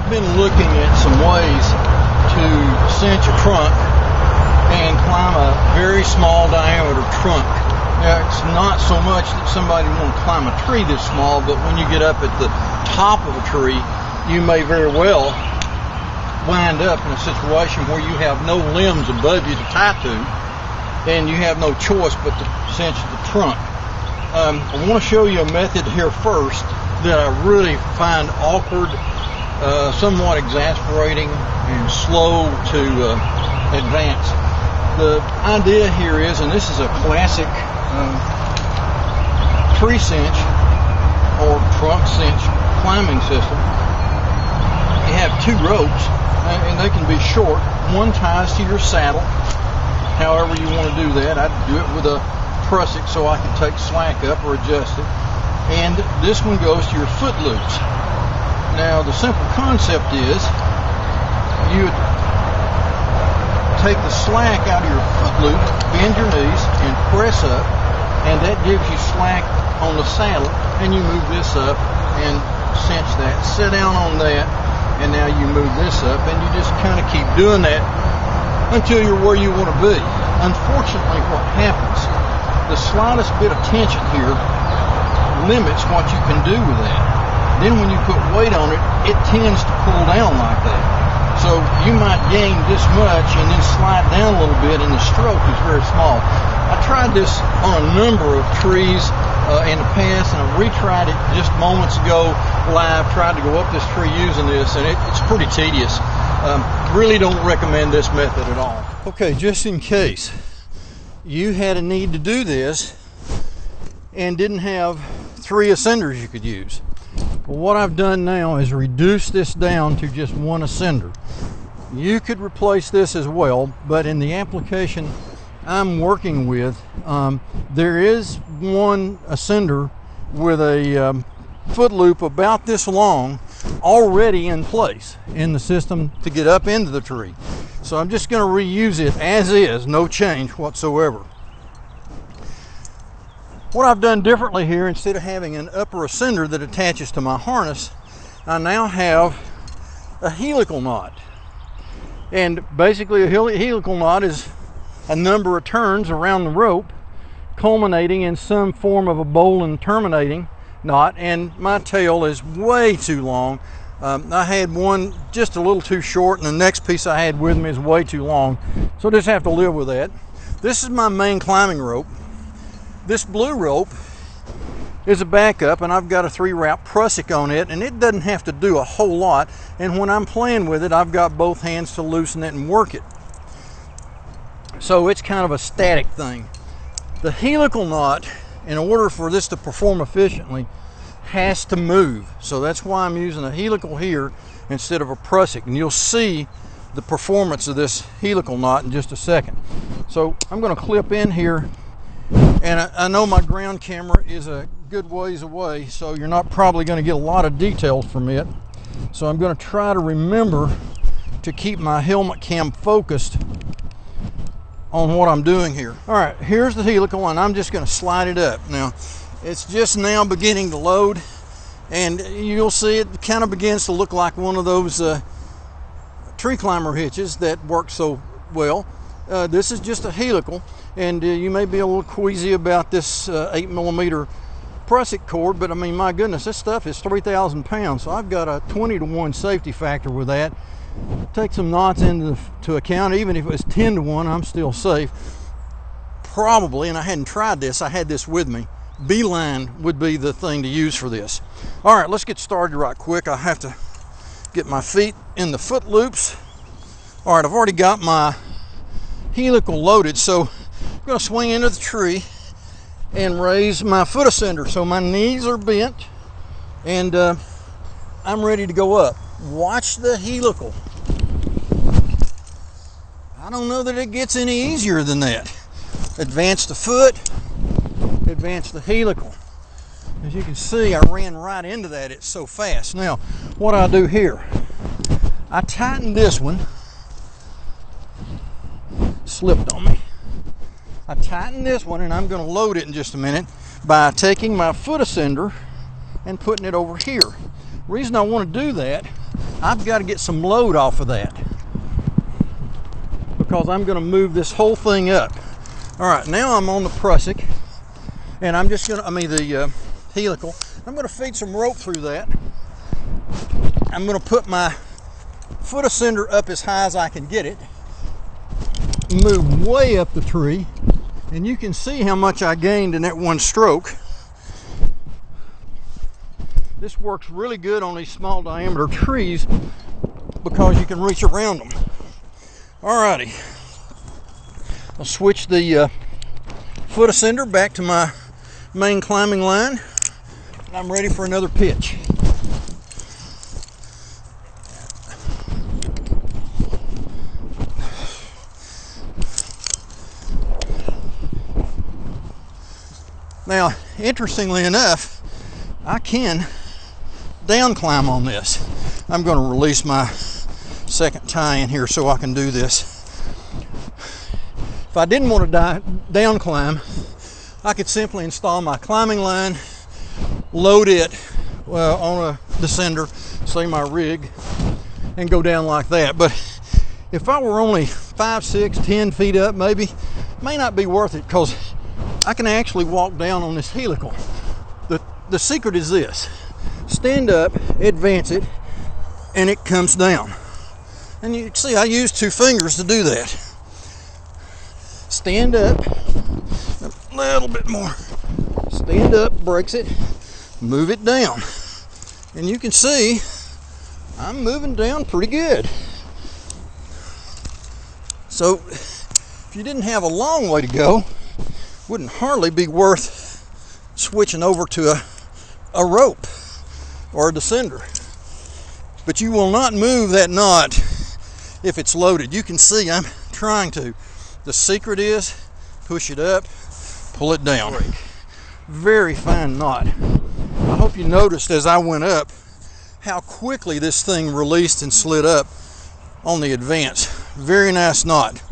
been looking at some ways to cinch a trunk and climb a very small diameter trunk. Now, it's not so much that somebody won't climb a tree this small, but when you get up at the top of a tree, you may very well wind up in a situation where you have no limbs above you to tie to, and you have no choice but to cinch the trunk. I want to show you a method here first that I really find awkward, somewhat exasperating, and slow to advance. The idea here is, and this is a classic tree cinch or trunk cinch climbing system. You have two ropes, and they can be short. One ties to your saddle, however you want to do that. I'd do it with a prusik so I can take slack up or adjust it. And this one goes to your foot loops. Now, the simple concept is you take the slack out of your foot loop, bend your knees, and press up, and that gives you slack on the saddle, and you move this up and cinch that. Sit down on that, and now you move this up, and you just kind of keep doing that until you're where you want to be. Unfortunately, what happens, the slightest bit of tension here limits what you can do with that. Then when you put weight on it, it tends to pull down like that. So you might gain this much and then slide down a little bit, and the stroke is very small. I tried this on a number of trees in the past, and I retried it just moments ago live, tried to go up this tree using this, and it's pretty tedious. Really don't recommend this method at all. Okay, just in case you had a need to do this and didn't have 3 ascenders you could use. Well, what I've done now is reduce this down to just 1 ascender. You could replace this as well, but in the application I'm working with, there is 1 ascender with a foot loop about this long already in place in the system to get up into the tree. So I'm just going to reuse it as is, no change whatsoever. What I've done differently here, instead of having an upper ascender that attaches to my harness, I now have a helical knot. And basically a helical knot is a number of turns around the rope, culminating in some form of a bowline terminating knot, and my tail is way too long. I had one just a little too short, and the next piece I had with me is way too long, so I just have to live with that. This is my main climbing rope. This blue rope is a backup, and I've got a 3-wrap prusik on it, and it doesn't have to do a whole lot, and when I'm playing with it, I've got both hands to loosen it and work it. So it's kind of a static thing. The helical knot, in order for this to perform efficiently, has to move. So that's why I'm using a helical here instead of a prusik, and you'll see the performance of this helical knot in just a second. So I'm going to clip in here, and I know my ground camera is a good ways away, so you're not probably going to get a lot of details from it. So I'm going to try to remember to keep my helmet cam focused on what I'm doing here. All right, here's the helical, and I'm just going to slide it up. Now, it's just now beginning to load, and you'll see it kind of begins to look like one of those tree climber hitches that work so well. This is just a helical, and you may be a little queasy about this 8mm prusik cord, but I mean, my goodness, this stuff is 3,000 pounds, so I've got a 20-to-1 safety factor with that. Take some knots into account. Even if it was 10-to-1, I'm still safe. Probably, and I hadn't tried this, I had this with me, beeline would be the thing to use for this. All right, let's get started right quick. I have to get my feet in the foot loops. All right, I've already got my helical loaded, so I'm going to swing into the tree and raise my foot ascender. So my knees are bent, and I'm ready to go up. Watch the helical. I don't know that it gets any easier than that. Advance the foot, advance the helical. As you can see, I ran right into that. It's so fast. Now, what I do here, I tighten this one. Slipped on me. I tighten this one, and I'm going to load it in just a minute by taking my foot ascender and putting it over here. The reason I want to do that I've got to get some load off of that because I'm going to move this whole thing up. All right, now I'm on the prusik, and I'm just going to, the helical. I'm going to feed some rope through that. I'm going to put my foot ascender up as high as I can get it, move way up the tree, and you can see how much I gained in that one stroke. This works really good on these small diameter trees because you can reach around them. Alrighty, I'll switch the foot ascender back to my main climbing line, and I'm ready for another pitch. Now, interestingly enough, I can down climb on this. I'm going to release my second tie in here so I can do this. If I didn't want to down climb, I could simply install my climbing line, load it on a descender, say my rig, and go down like that. But if I were only 5, 6, 10 feet up, maybe, it may not be worth it because I can actually walk down on this helical. The secret is this: stand up, advance it, and it comes down. And you can see I use 2 fingers to do that. Stand up, a little bit more. Stand up, breaks it, move it down. And you can see I'm moving down pretty good. So if you didn't have a long way to go, wouldn't hardly be worth switching over to a rope or a descender. But you will not move that knot if it's loaded. You can see I'm trying to. The secret is push it up, pull it down. Very fine knot. I hope you noticed as I went up how quickly this thing released and slid up on the advance. Very nice knot.